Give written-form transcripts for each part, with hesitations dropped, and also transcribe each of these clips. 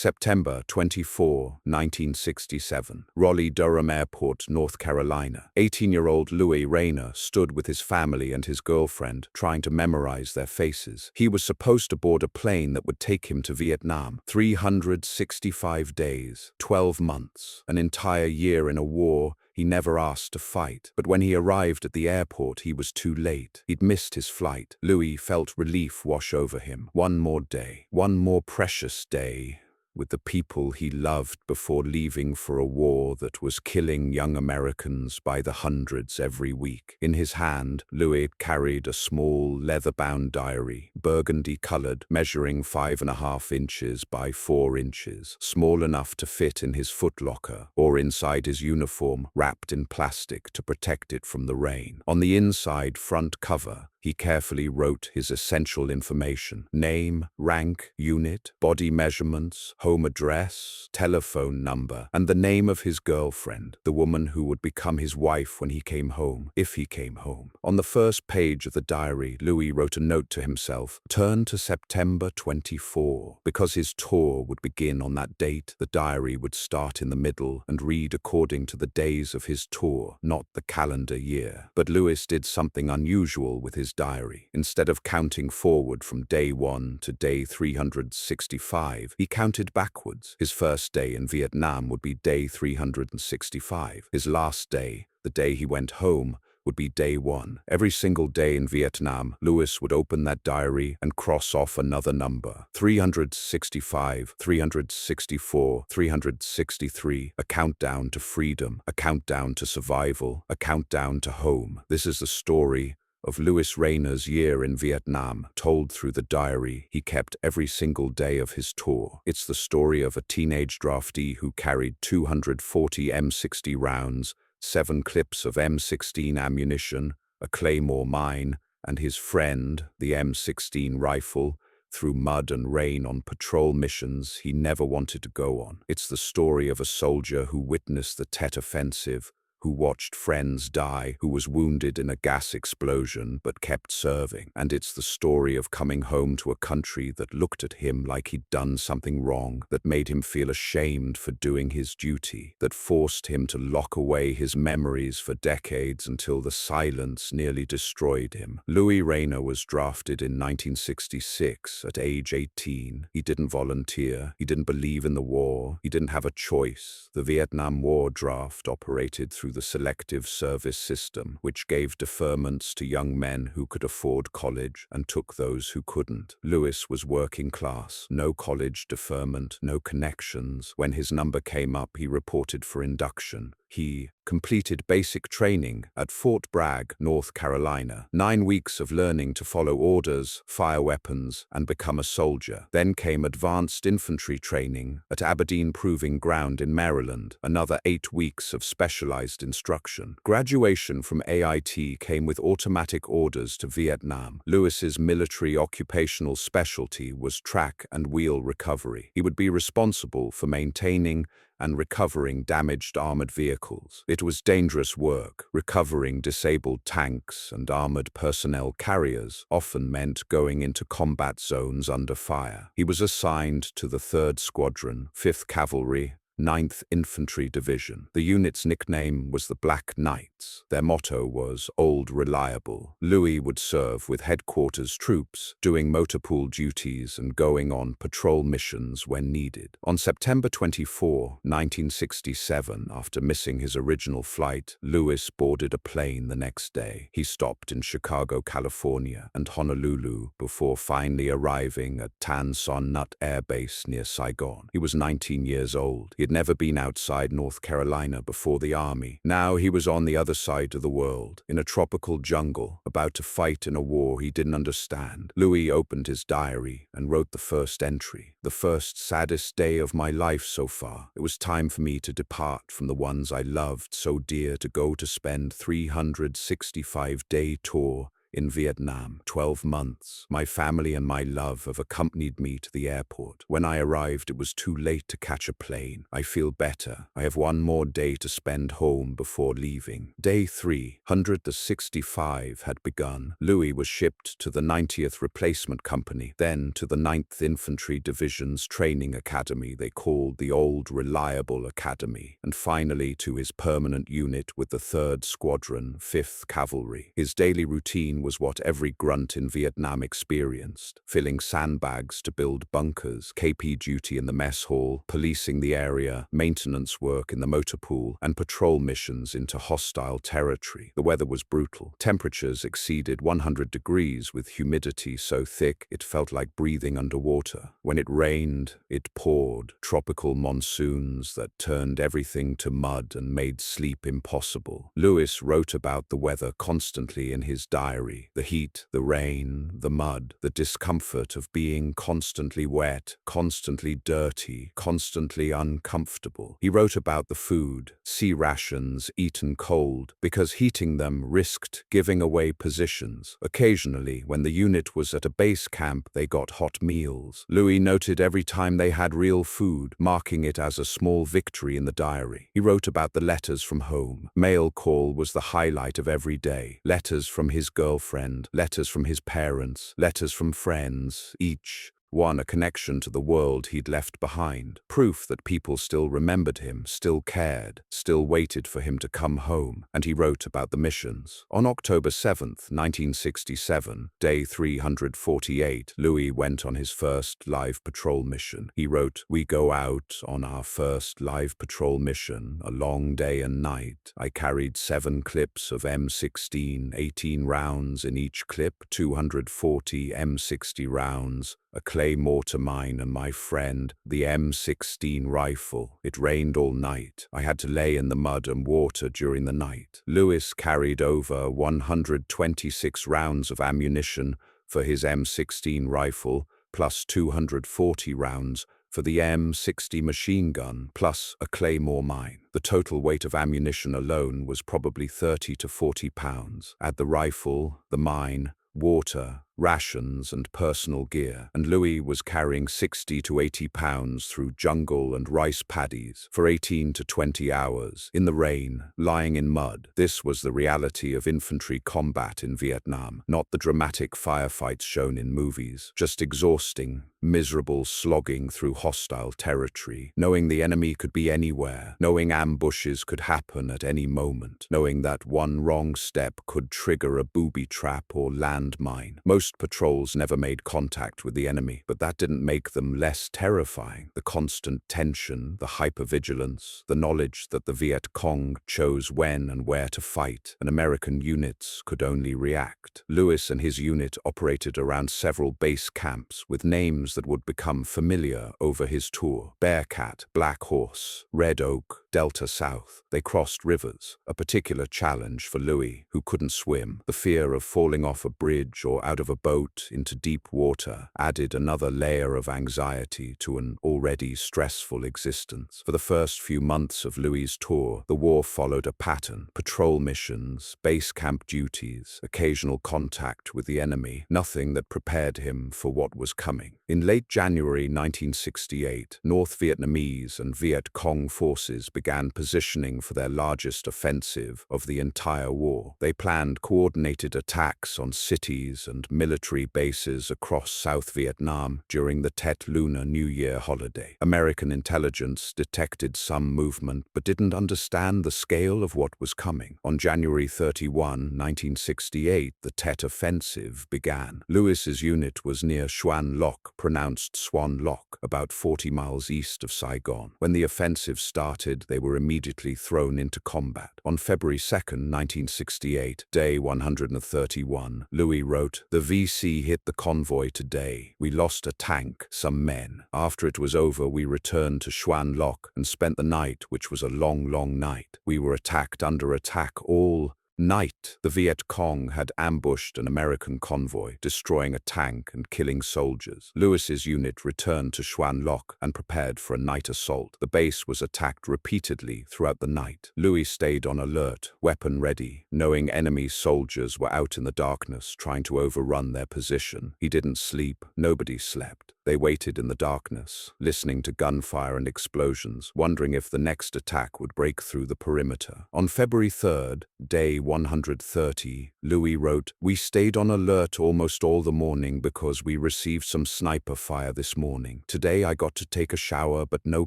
September 24, 1967. Raleigh-Durham Airport, North Carolina. 18-year-old Louis Raynor stood with his family and his girlfriend, trying to memorize their faces. He was supposed to board a plane that would take him to Vietnam. 365 days, 12 months, an entire year in a war he never asked to fight. But when he arrived at the airport, he was too late. He'd missed his flight. Louis felt relief wash over him. One more day, one more precious day with the people he loved before leaving for a war that was killing young Americans by the hundreds every week. In his hand, Louis carried a small, leather-bound diary, burgundy-colored, measuring 5.5 inches by 4 inches, small enough to fit in his footlocker or inside his uniform, wrapped in plastic to protect it from the rain. On the inside front cover, he carefully wrote his essential information: name, rank, unit, body measurements, home address, telephone number, and the name of his girlfriend, the woman who would become his wife when he came home, if he came home. On the first page of the diary, Louis wrote a note to himself: turn to September 24. Because his tour would begin on that date, the diary would start in the middle and read according to the days of his tour, not the calendar year. But Louis did something unusual with his diary. Instead of counting forward from day 1 to day 365, he counted backwards. His first day in Vietnam would be day 365. His last day, the day he went home, would be day 1. Every single day in Vietnam, Louis would open that diary and cross off another number. 365, 364, 363, a countdown to freedom, a countdown to survival, a countdown to home. This is the story of Louis Raynor's year in Vietnam, told through the diary he kept every single day of his tour. It's the story of a teenage draftee who carried 240 M60 rounds, 7 clips of M16 ammunition, a claymore mine, and his friend, the M16 rifle, through mud and rain on patrol missions he never wanted to go on. It's the story of a soldier who witnessed the Tet Offensive, who watched friends die, who was wounded in a gas explosion but kept serving. And it's the story of coming home to a country that looked at him like he'd done something wrong, that made him feel ashamed for doing his duty, that forced him to lock away his memories for decades until the silence nearly destroyed him. Louis Raynor was drafted in 1966 at age 18. He didn't volunteer. He didn't believe in the war. He didn't have a choice. The Vietnam War draft operated through the selective service system, which gave deferments to young men who could afford college and took those who couldn't. Louis was working class, no college deferment, no connections. When his number came up, he reported for induction. He completed basic training at Fort Bragg, North Carolina. 9 weeks of learning to follow orders, fire weapons, and become a soldier. Then came advanced infantry training at Aberdeen Proving Ground in Maryland. Another 8 weeks of specialized instruction. Graduation from AIT came with automatic orders to Vietnam. Louis's military occupational specialty was track and wheel recovery. He would be responsible for maintaining and recovering damaged armored vehicles. It was dangerous work. Recovering disabled tanks and armored personnel carriers often meant going into combat zones under fire. He was assigned to the 3rd Squadron, 5th Cavalry, 9th Infantry Division. The unit's nickname was the Black Knights. Their motto was "Old Reliable." Louis would serve with headquarters troops, doing motor pool duties and going on patrol missions when needed. On September 24, 1967, after missing his original flight, Louis boarded a plane the next day. He stopped in Chicago, California, and Honolulu before finally arriving at Tan Son Nhut Air Base near Saigon. He was 19 years old. He had never been outside North Carolina before the army. Now he was on the other side of the world, in a tropical jungle, about to fight in a war he didn't understand. Louis opened his diary and wrote the first entry. The first saddest day of my life so far. It was time for me to depart from the ones I loved so dear, to go to spend 365-day tour in Vietnam. 12 months. My family and my love have accompanied me to the airport. When I arrived, it was too late to catch a plane. I feel better. I have one more day to spend home before leaving. Day 365 had begun. Louis was shipped to the 90th Replacement Company, then to the 9th Infantry Division's training academy they called the Old Reliable Academy, and finally to his permanent unit with the 3rd Squadron, 5th Cavalry. His daily routine was what every grunt in Vietnam experienced: filling sandbags to build bunkers, KP duty in the mess hall, policing the area, maintenance work in the motor pool, and patrol missions into hostile territory. The weather was brutal. Temperatures exceeded 100 degrees with humidity so thick it felt like breathing underwater. When it rained, it poured. Tropical monsoons that turned everything to mud and made sleep impossible. Louis wrote about the weather constantly in his diary: the heat, the rain, the mud, the discomfort of being constantly wet, constantly dirty, constantly uncomfortable. He wrote about the food, sea rations eaten cold, because heating them risked giving away positions. Occasionally, when the unit was at a base camp, they got hot meals. Louis noted every time they had real food, marking it as a small victory in the diary. He wrote about the letters from home. Mail call was the highlight of every day. Letters from his girlfriend, letters from his parents, letters from friends, each one a connection to the world he'd left behind. Proof that people still remembered him, still cared, still waited for him to come home. And he wrote about the missions. On October 7th, 1967, day 348, Louis went on his first live patrol mission. He wrote, "We go out on our first live patrol mission, a long day and night. I carried 7 clips of M16, 18 rounds in each clip, 240 M60 rounds, a clay mortar mine, and my friend, the M16 rifle. It rained all night. I had to lay in the mud and water during the night." Louis carried over 126 rounds of ammunition for his M16 rifle, plus 240 rounds for the M60 machine gun, plus a claymore mine. The total weight of ammunition alone was probably 30 to 40 pounds. Add the rifle, the mine, water, rations, and personal gear, and Louis was carrying 60 to 80 pounds through jungle and rice paddies for 18 to 20 hours, in the rain, lying in mud. This was the reality of infantry combat in Vietnam, not the dramatic firefights shown in movies, just exhausting, miserable slogging through hostile territory, knowing the enemy could be anywhere, knowing ambushes could happen at any moment, knowing that one wrong step could trigger a booby trap or landmine. Most patrols never made contact with the enemy, but that didn't make them less terrifying. The constant tension, the hypervigilance, the knowledge that the Viet Cong chose when and where to fight, and American units could only react. Louis and his unit operated around several base camps with names that would become familiar over his tour: Bearcat, Black Horse, Red Oak, Delta South. They crossed rivers, a particular challenge for Louis, who couldn't swim. The fear of falling off a bridge or out of a boat into deep water added another layer of anxiety to an already stressful existence. For the first few months of Louis's tour, the war followed a pattern: patrol missions, base camp duties, occasional contact with the enemy, nothing that prepared him for what was coming. In late January 1968, North Vietnamese and Viet Cong forces began positioning for their largest offensive of the entire war. They planned coordinated attacks on cities and military bases across South Vietnam during the Tet Lunar New Year holiday. American intelligence detected some movement but didn't understand the scale of what was coming. On January 31, 1968, the Tet Offensive began. Louis's unit was near Xuan Loc, pronounced Swan Loc, about 40 miles east of Saigon. When the offensive started, they were immediately thrown into combat. On February 2, 1968, day 131, Louis wrote, "The VC hit the convoy today. We lost a tank, some men. After it was over, we returned to Xuan Loc and spent the night, which was a long, long night. We were attacked under attack all Night. The Viet Cong had ambushed an American convoy, destroying a tank and killing soldiers. Lewis's unit returned to Xuan Loc and prepared for a night assault. The base was attacked repeatedly throughout the night. Louis stayed on alert, weapon ready, knowing enemy soldiers were out in the darkness trying to overrun their position. He didn't sleep. Nobody slept. They waited in the darkness, listening to gunfire and explosions, wondering if the next attack would break through the perimeter. On February 3rd, day 130, Louis wrote, "We stayed on alert almost all the morning because we received some sniper fire this morning. Today I got to take a shower but no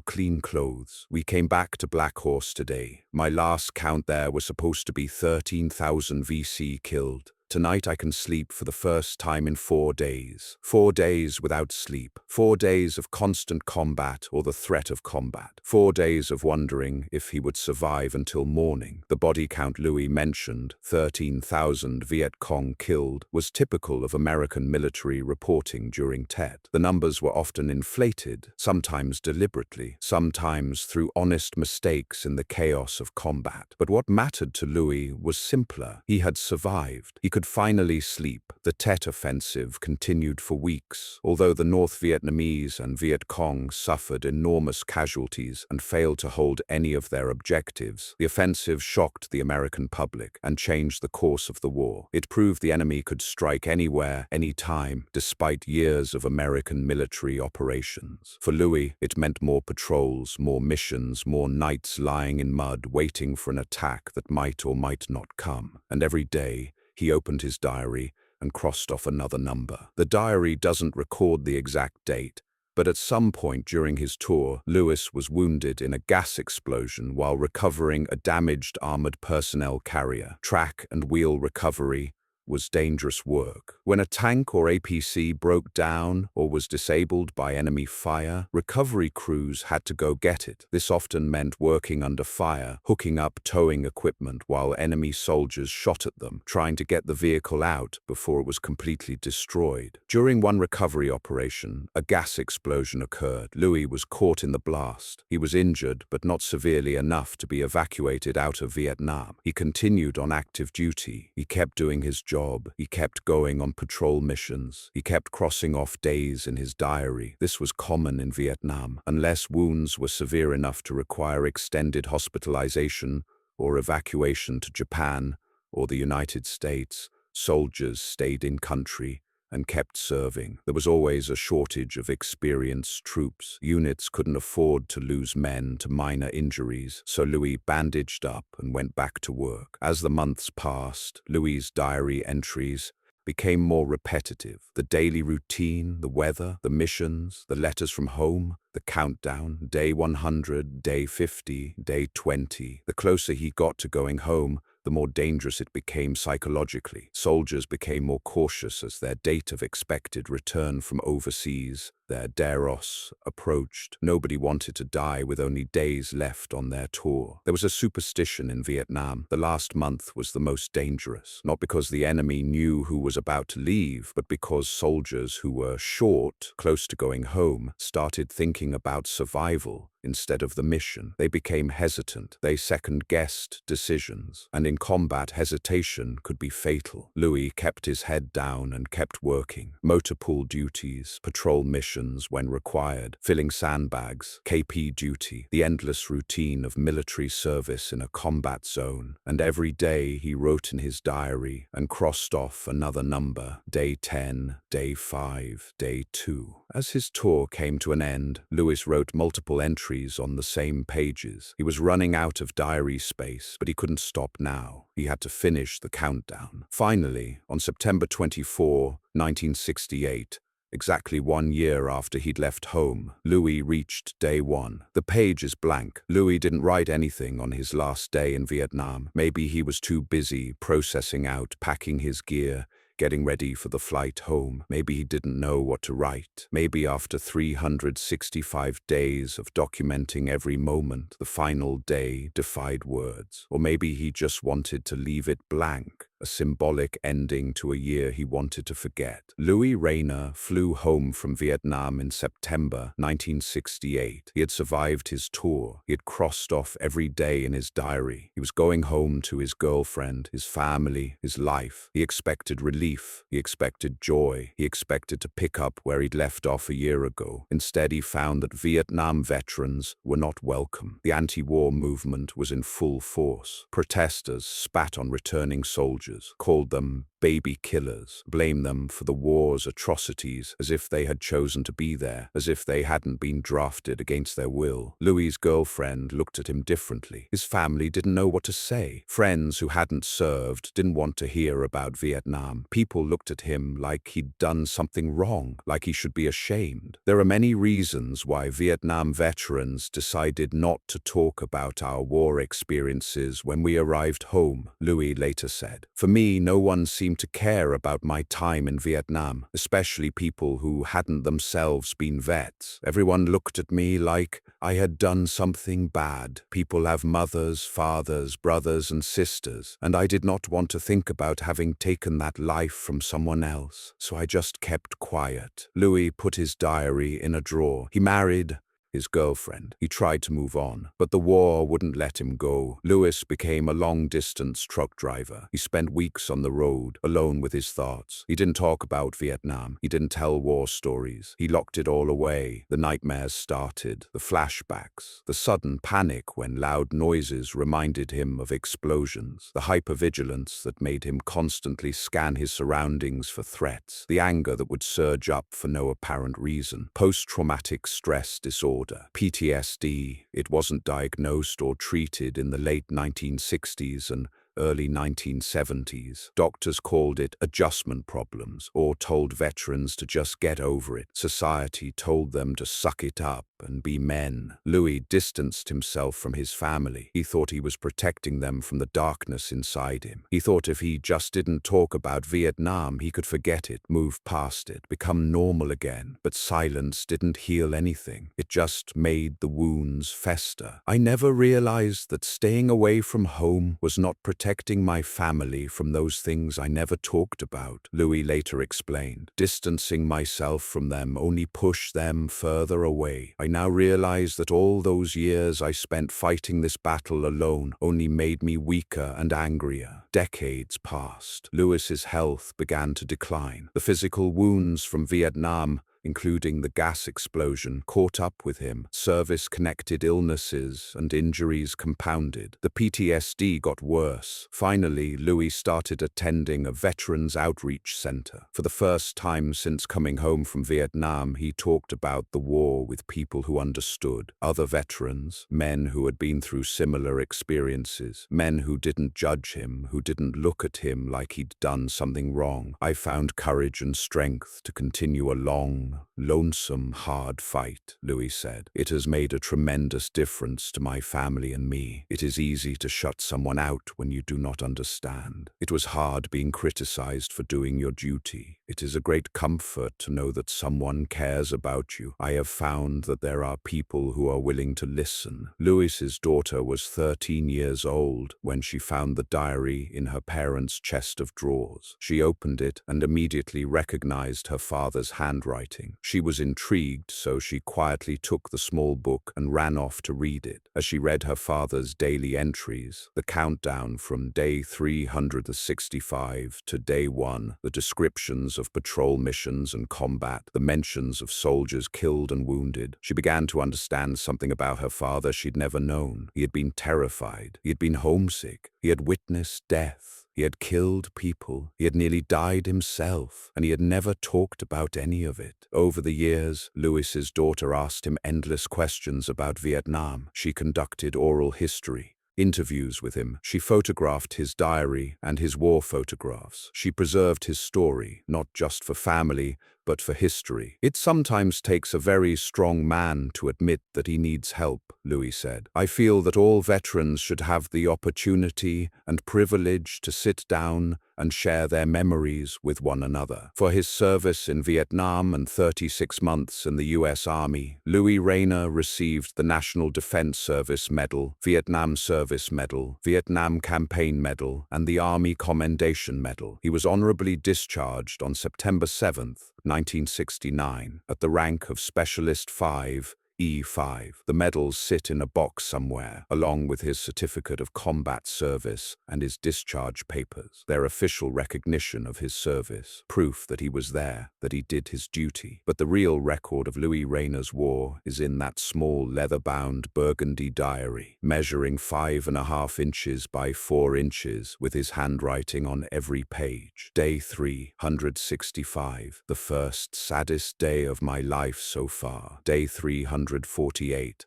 clean clothes. We came back to Black Horse today. My last count there was supposed to be 13,000 VC killed. Tonight I can sleep for the first time in 4 days. 4 days without sleep. 4 days of constant combat or the threat of combat. 4 days of wondering if he would survive until morning." The body count Louis mentioned, 13,000 Viet Cong killed, was typical of American military reporting during Tet. The numbers were often inflated, sometimes deliberately, sometimes through honest mistakes in the chaos of combat. But what mattered to Louis was simpler. He had survived. He could finally sleep. The Tet Offensive continued for weeks. Although the North Vietnamese and Viet Cong suffered enormous casualties and failed to hold any of their objectives, the offensive shocked the American public and changed the course of the war. It proved the enemy could strike anywhere, anytime, despite years of American military operations. For Louis, it meant more patrols, more missions, more nights lying in mud waiting for an attack that might or might not come. And every day, he opened his diary and crossed off another number. The diary doesn't record the exact date, but at some point during his tour, Louis was wounded in a gas explosion while recovering a damaged armored personnel carrier. Track and wheel recovery was dangerous work. When a tank or APC broke down or was disabled by enemy fire, recovery crews had to go get it. This often meant working under fire, hooking up towing equipment while enemy soldiers shot at them, trying to get the vehicle out before it was completely destroyed. During one recovery operation, a gas explosion occurred. Louis was caught in the blast. He was injured, but not severely enough to be evacuated out of Vietnam. He continued on active duty. He kept doing his job. He kept going on patrol missions. He kept crossing off days in his diary. This was common in Vietnam. Unless wounds were severe enough to require extended hospitalization or evacuation to Japan or the United States, soldiers stayed in country and kept serving. There was always a shortage of experienced troops. Units couldn't afford to lose men to minor injuries, so Louis bandaged up and went back to work. As the months passed, Louis's diary entries became more repetitive. The daily routine, the weather, the missions, the letters from home, the countdown, day 100, day 50, day 20. The closer he got to going home, the more dangerous it became psychologically. Soldiers became more cautious as their date of expected return from overseas, their Deros, approached. Nobody wanted to die with only days left on their tour. There was a superstition in Vietnam. The last month was the most dangerous, not because the enemy knew who was about to leave, but because soldiers who were short, close to going home, started thinking about survival instead of the mission. They became hesitant. They second-guessed decisions. And in combat, hesitation could be fatal. Louis kept his head down and kept working. Motor pool duties, patrol missions when required, filling sandbags, KP duty, the endless routine of military service in a combat zone. And every day he wrote in his diary and crossed off another number, day 10, day 5, day 2. As his tour came to an end, Louis wrote multiple entries on the same pages. He was running out of diary space, but he couldn't stop now. He had to finish the countdown. Finally, on September 24, 1968, exactly 1 year after he'd left home, Louis reached day 1. The page is blank. Louis didn't write anything on his last day in Vietnam. Maybe he was too busy processing out, packing his gear, getting ready for the flight home. Maybe he didn't know what to write. Maybe after 365 days of documenting every moment, the final day defied words. Or maybe he just wanted to leave it blank. a symbolic ending to a year he wanted to forget. Louis Raynor flew home from Vietnam in September 1968. He had survived his tour. He had crossed off every day in his diary. He was going home to his girlfriend, his family, his life. He expected relief. He expected joy. He expected to pick up where he'd left off a year ago. Instead, he found that Vietnam veterans were not welcome. The anti-war movement was in full force. Protesters spat on returning soldiers, called them baby killers, blamed them for the war's atrocities as if they had chosen to be there, as if they hadn't been drafted against their will. Louis's girlfriend looked at him differently. His family didn't know what to say. Friends who hadn't served didn't want to hear about Vietnam. People looked at him like he'd done something wrong, like he should be ashamed. There are many reasons why Vietnam veterans decided not to talk about our war experiences when we arrived home, Louis later said. For me, no one seemed to care about my time in Vietnam, especially people who hadn't themselves been vets. Everyone looked at me like I had done something bad. People have mothers, fathers, brothers and sisters, and I did not want to think about having taken that life from someone else, so I just kept quiet. Louis put his diary in a drawer. He married his girlfriend. He tried to move on, but the war wouldn't let him go. Louis became a long-distance truck driver. He spent weeks on the road, alone with his thoughts. He didn't talk about Vietnam. He didn't tell war stories. He locked it all away. The nightmares started, the flashbacks, the sudden panic when loud noises reminded him of explosions, the hypervigilance that made him constantly scan his surroundings for threats, the anger that would surge up for no apparent reason. Post-traumatic stress disorder, PTSD. It wasn't diagnosed or treated in the late 1960s and early 1970s. Doctors called it adjustment problems or told veterans to just get over it. Society told them to suck it up and be men. Louis distanced himself from his family. He thought he was protecting them from the darkness inside him. He thought if he just didn't talk about Vietnam, he could forget it, move past it, become normal again. But silence didn't heal anything. It just made the wounds fester. I never realized that staying away from home was not protecting my family from those things I never talked about, Louis later explained. Distancing myself from them only pushed them further away. I now realize that all those years I spent fighting this battle alone only made me weaker and angrier. Decades passed. Louis's health began to decline. The physical wounds from Vietnam, including the gas explosion, caught up with him. Service-connected illnesses and injuries compounded. The PTSD got worse. Finally, Louis started attending a veterans outreach center. For the first time since coming home from Vietnam, he talked about the war with people who understood. Other veterans, men who had been through similar experiences, men who didn't judge him, who didn't look at him like he'd done something wrong. I found courage and strength to continue a long, lonesome, hard fight, Louis said. It has made a tremendous difference to my family and me. It is easy to shut someone out when you do not understand. It was hard being criticized for doing your duty. It is a great comfort to know that someone cares about you. I have found that there are people who are willing to listen. Louis's daughter was 13 years old when she found the diary in her parents' chest of drawers. She opened it and immediately recognized her father's handwriting. She was intrigued, so she quietly took the small book and ran off to read it. As she read her father's daily entries, the countdown from day 365 to day 1, the descriptions of patrol missions and combat, the mentions of soldiers killed and wounded, she began to understand something about her father she'd never known. He had been terrified. He had been homesick. He had witnessed death. He had killed people, he had nearly died himself, and he had never talked about any of it. Over the years, Louis's daughter asked him endless questions about Vietnam. She conducted oral history, interviews with him. She photographed his diary and his war photographs. She preserved his story, not just for family, but for history. It sometimes takes a very strong man to admit that he needs help, Louis said. I feel that all veterans should have the opportunity and privilege to sit down and share their memories with one another. For his service in Vietnam and 36 months in the U.S. Army, Louis Raynor received the National Defense Service Medal, Vietnam Service Medal, Vietnam Campaign Medal, and the Army Commendation Medal. He was honorably discharged on September 7, 1969, at the rank of Specialist 5, E5. The medals sit in a box somewhere, along with his certificate of combat service and his discharge papers. Their official recognition of his service, proof that he was there, that he did his duty. But the real record of Louis Raynor's war is in that small leather-bound burgundy diary, measuring 5.5 inches by 4 inches, with his handwriting on every page. Day 365, the first saddest day of my life so far. Day 348.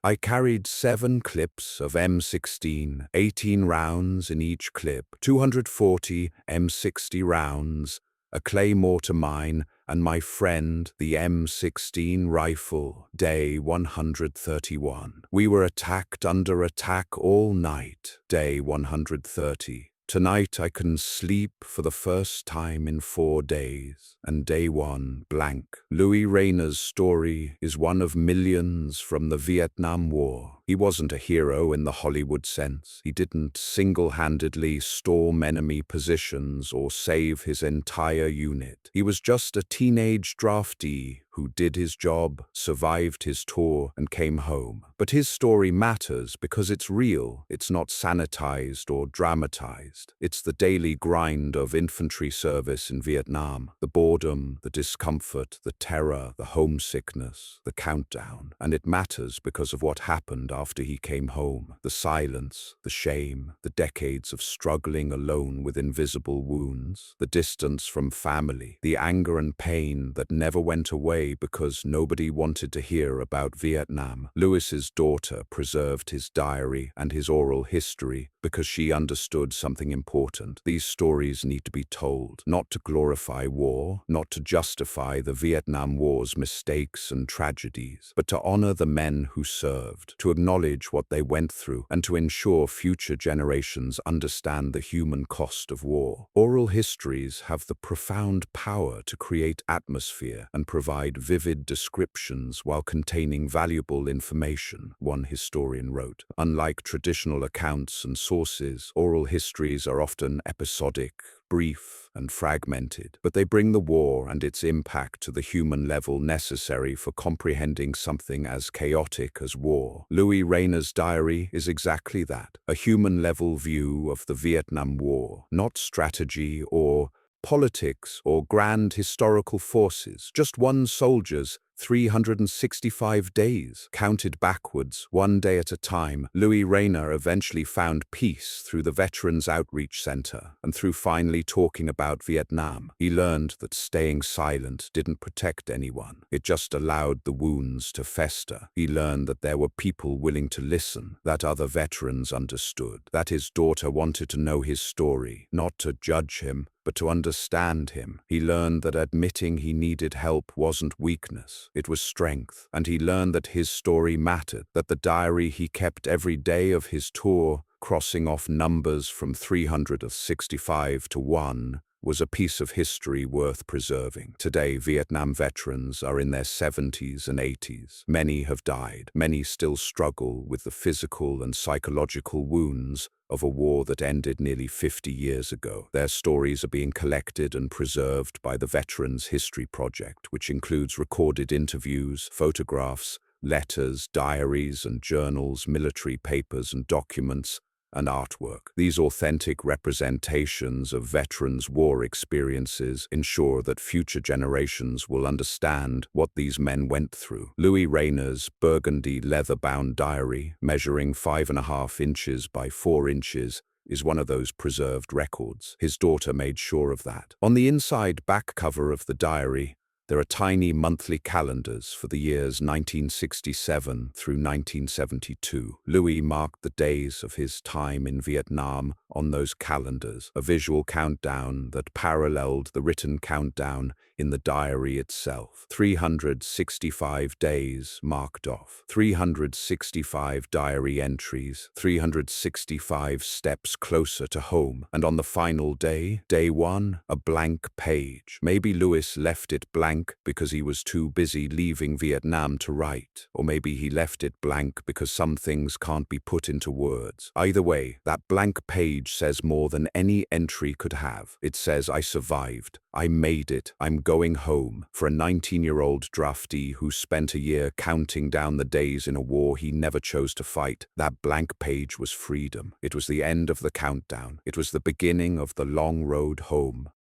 I carried 7 clips of M16, 18 rounds in each clip, 240 M60 rounds, a clay mortar mine, and my friend, the M16 rifle. Day 131. We were attacked under attack all night. Day 130. Tonight I can sleep for the first time in 4 days. And day 1, blank. Louis Raynor's story is one of millions from the Vietnam War. He wasn't a hero in the Hollywood sense. He didn't single-handedly storm enemy positions or save his entire unit. He was just a teenage draftee who did his job, survived his tour, and came home. But his story matters because it's real. It's not sanitized or dramatized. It's the daily grind of infantry service in Vietnam. The boredom, the discomfort, the terror, the homesickness, the countdown. And it matters because of what happened after he came home. The silence, the shame, the decades of struggling alone with invisible wounds, the distance from family, the anger and pain that never went away because nobody wanted to hear about Vietnam. Louis's daughter preserved his diary and his oral history because she understood something important. These stories need to be told, not to glorify war, not to justify the Vietnam War's mistakes and tragedies, but to honor the men who served, to acknowledge what they went through, and to ensure future generations understand the human cost of war. Oral histories have the profound power to create atmosphere and provide vivid descriptions while containing valuable information, one historian wrote. Unlike traditional accounts and sources, oral histories are often episodic, brief, and fragmented, but they bring the war and its impact to the human level necessary for comprehending something as chaotic as war. Louis Raynor's diary is exactly that, a human-level view of the Vietnam War, not strategy or politics or grand historical forces, just one soldier's 365 days, counted backwards, one day at a time. Louis Raynor eventually found peace through the Veterans Outreach Center and through finally talking about Vietnam. He learned that staying silent didn't protect anyone. It just allowed the wounds to fester. He learned that there were people willing to listen, that other veterans understood, that his daughter wanted to know his story, not to judge him, but to understand him. He learned that admitting he needed help wasn't weakness, it was strength. And he learned that his story mattered, that the diary he kept every day of his tour, crossing off numbers from 365 to 1, was a piece of history worth preserving. Today, Vietnam veterans are in their 70s and 80s. Many have died. Many still struggle with the physical and psychological wounds of a war that ended nearly 50 years ago. Their stories are being collected and preserved by the Veterans History Project, which includes recorded interviews, photographs, letters, diaries and journals, military papers and documents, and artwork. These authentic representations of veterans' war experiences ensure that future generations will understand what these men went through. Louis Raynor's burgundy leather-bound diary, measuring 5.5 inches by 4 inches, is one of those preserved records. His daughter made sure of that. On the inside back cover of the diary, there are tiny monthly calendars for the years 1967 through 1972. Louis marked the days of his time in Vietnam on those calendars, a visual countdown that paralleled the written countdown in the diary itself. 365 days marked off, 365 diary entries, 365 steps closer to home, and on the final day, day 1, a blank page. Maybe Lewis left it blank because he was too busy leaving Vietnam to write, or maybe he left it blank because some things can't be put into words. Either way, that blank page says more than any entry could have. It says, I survived, I made it, I'm going home. For a 19-year-old draftee who spent a year counting down the days in a war he never chose to fight, that blank page was freedom. It was the end of the countdown. It was the beginning of the long road home.